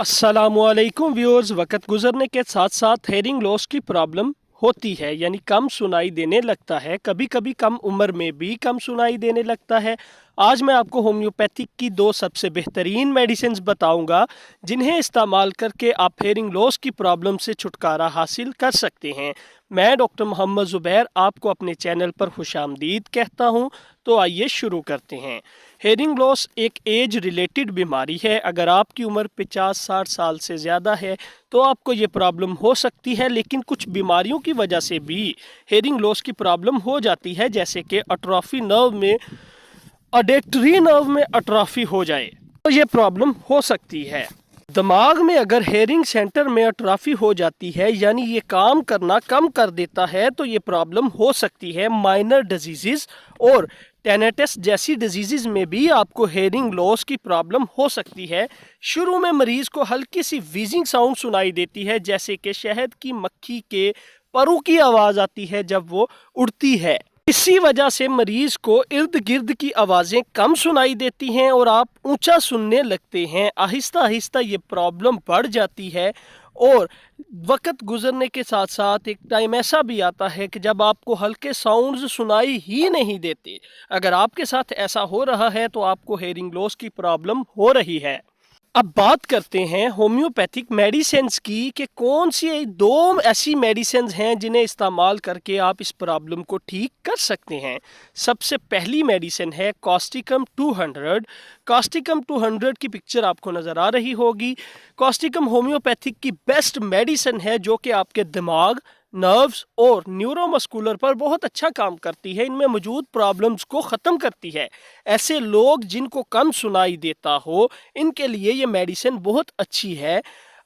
अस्सलामुअलैकुम व्यूअर्स। वक्त गुजरने के साथ साथ हेयरिंग लॉस की प्रॉब्लम होती है, यानी कम सुनाई देने लगता है। कभी कभी कम उम्र में भी कम सुनाई देने लगता है। आज मैं आपको होम्योपैथिक की दो सबसे बेहतरीन मेडिसिन बताऊंगा जिन्हें इस्तेमाल करके आप हेयरिंग लॉस की प्रॉब्लम से छुटकारा हासिल कर सकते हैं। मैं डॉक्टर मोहम्मद ज़ुबैर आपको अपने चैनल पर खुशामदीद कहता हूं। तो आइए शुरू करते हैं। हेयरिंग लॉस एक एज रिलेटेड बीमारी है। अगर आपकी उम्र 50-60 साल से ज़्यादा है तो आपको ये प्रॉब्लम हो सकती है, लेकिन कुछ बीमारियों की वजह से भी हेयरिंग लॉस की प्रॉब्लम हो जाती है, जैसे कि अट्रॉफी नर्व में ऑडिटरी नर्व में अट्रॉफी हो जाए तो ये प्रॉब्लम हो सकती है। दिमाग में अगर हेयरिंग सेंटर में अट्रॉफी हो जाती है, यानी ये काम करना कम कर देता है, तो ये प्रॉब्लम हो सकती है। माइनर डिजीज़ और टेनेटस जैसी डिजीज़ में भी आपको हेयरिंग लॉस की प्रॉब्लम हो सकती है। शुरू में मरीज़ को हल्की सी वीजिंग साउंड सुनाई देती है, जैसे कि शहद की मक्खी के परों की आवाज़ आती है जब वो उड़ती है। इसी वजह से मरीज को इर्द गिर्द की आवाज़ें कम सुनाई देती हैं और आप ऊंचा सुनने लगते हैं। आहिस्ता आहिस्ता ये प्रॉब्लम बढ़ जाती है और वक्त गुजरने के साथ साथ एक टाइम ऐसा भी आता है कि जब आपको हल्के साउंड्स सुनाई ही नहीं देते। अगर आपके साथ ऐसा हो रहा है तो आपको हेयरिंग लॉस की प्रॉब्लम हो रही है। अब बात करते हैं होम्योपैथिक मेडिसिन्स की कि कौन सी दो ऐसी मेडिसिन्स हैं जिन्हें इस्तेमाल करके आप इस प्रॉब्लम को ठीक कर सकते हैं। सबसे पहली मेडिसिन है कॉस्टिकम 200। कॉस्टिकम 200 की पिक्चर आपको नज़र आ रही होगी। कॉस्टिकम होम्योपैथिक की बेस्ट मेडिसिन है जो कि आपके दिमाग, नर्व्स और न्यूरोमस्कुलर पर बहुत अच्छा काम करती है। इनमें मौजूद प्रॉब्लम्स को ख़त्म करती है। ऐसे लोग जिनको कम सुनाई देता हो, इनके लिए ये मेडिसिन बहुत अच्छी है।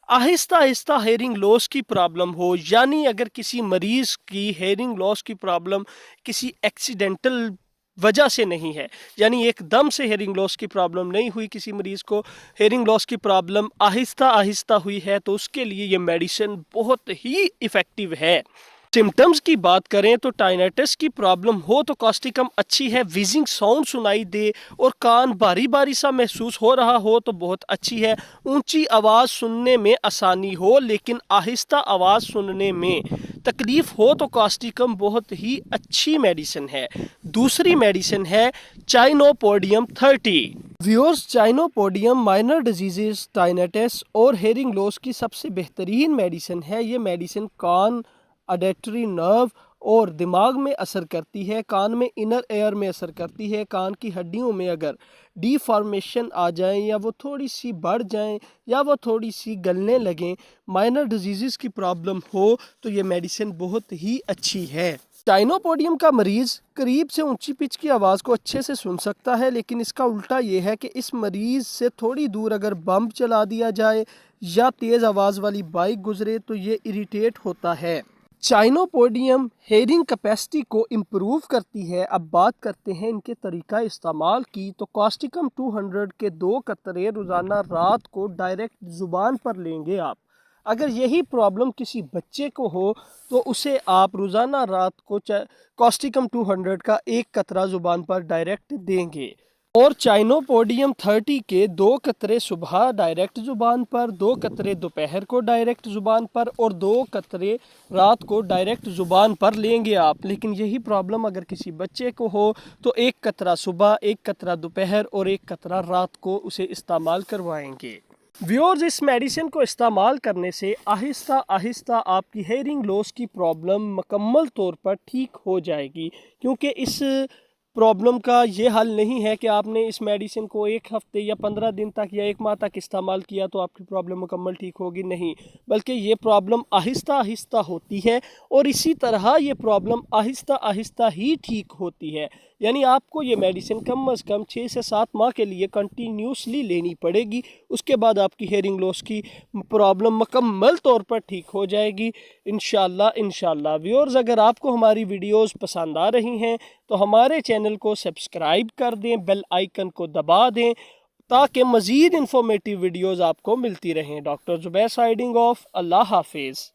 आहिस्ता आहिस्ता हेयरिंग लॉस की प्रॉब्लम हो, यानी अगर किसी मरीज़ की हेयरिंग लॉस की प्रॉब्लम किसी एक्सीडेंटल वजह से नहीं है, यानी एकदम से हेयरिंग लॉस की प्रॉब्लम नहीं हुई, किसी मरीज़ को हेयरिंग लॉस की प्रॉब्लम आहिस्ता आहिस्ता हुई है, तो उसके लिए ये मेडिसिन बहुत ही इफ़ेक्टिव है। सिम्टम्स की बात करें तो टाइनेटिस की प्रॉब्लम हो तो कॉस्टिकम अच्छी है। विजिंग साउंड सुनाई दे और कान बारी बारी सा महसूस हो रहा हो तो बहुत अच्छी है। ऊंची आवाज़ सुनने में आसानी हो लेकिन आहिस्ता आवाज़ सुनने में तकलीफ हो तो कॉस्टिकम बहुत ही अच्छी मेडिसिन है। दूसरी मेडिसिन है चाइनोपोडियम 30। व्यूअर्स, चाइनोपोडियम माइनर डिजीज़, टाइनेटिस और हेयरिंग लॉस की सबसे बेहतरीन मेडिसिन है। ये मेडिसिन कान, ऑडिटरी नर्व और दिमाग में असर करती है। कान में इनर एयर में असर करती है। कान की हड्डियों में अगर डीफॉर्मेशन आ जाए या वो थोड़ी सी बढ़ जाएं या वो थोड़ी सी गलने लगें, माइनर डिजीज़ की प्रॉब्लम हो, तो ये मेडिसिन बहुत ही अच्छी है। चाइनोपोडियम का मरीज़ करीब से ऊंची पिच की आवाज़ को अच्छे से सुन सकता है, लेकिन इसका उल्टा ये है कि इस मरीज़ से थोड़ी दूर अगर बम्प चला दिया जाए या तेज़ आवाज़ वाली बाइक गुजरे तो ये इरिटेट होता है। चाइनोपोडियम हेयरिंग कैपेसिटी को इम्प्रूव करती है। अब बात करते हैं इनके तरीका इस्तेमाल की। तो कॉस्टिकम 200 के 2 कतरे रोज़ाना रात को डायरेक्ट ज़ुबान पर लेंगे आप। अगर यही प्रॉब्लम किसी बच्चे को हो तो उसे आप रोज़ाना रात को कॉस्टिकम 200 का 1 कतरा ज़ुबान पर डायरेक्ट देंगे। और चाइनोपोडियम 30 के 2 कतरे सुबह डायरेक्ट ज़ुबान पर, 2 कतरे दोपहर को डायरेक्ट ज़ुबान पर और 2 कतरे रात को डायरेक्ट ज़ुबान पर लेंगे आप। लेकिन यही प्रॉब्लम अगर किसी बच्चे को हो तो 1 कतरा सुबह, 1 कतरा दोपहर और 1 कतरा रात को उसे इस्तेमाल करवाएंगे। व्यूअर्स, इस मेडिसिन को इस्तेमाल करने से आहिस्ता आहिस्ता आपकी हेयरिंग लॉस की प्रॉब्लम मुकम्मल तौर पर ठीक हो जाएगी, क्योंकि इस प्रॉब्लम का ये हल नहीं है कि आपने इस मेडिसिन को 1 हफ्ते या 15 दिन तक या 1 माह तक इस्तेमाल किया तो आपकी प्रॉब्लम मुकम्मल ठीक होगी। नहीं, बल्कि ये प्रॉब्लम आहिस्ता आहिस्ता होती है और इसी तरह ये प्रॉब्लम आहिस्ता आहिस्ता ही ठीक होती है। यानी आपको ये मेडिसिन कम अज़ कम 6 से 7 माह के लिए कंटिन्यूसली लेनी पड़ेगी। उसके बाद आपकी हेयरिंग लॉस की प्रॉब्लम मुकम्मल तौर पर ठीक हो जाएगी इंशाल्लाह। व्यूअर्स, अगर आपको हमारी वीडियोस पसंद आ रही हैं तो हमारे चैनल को सब्सक्राइब कर दें, बेल आइकन को दबा दें ताकि मज़ीद इंफॉर्मेटिव वीडियोस आपको मिलती रहें। Doctor Zubair signing off. अल्लाह हाफिज़।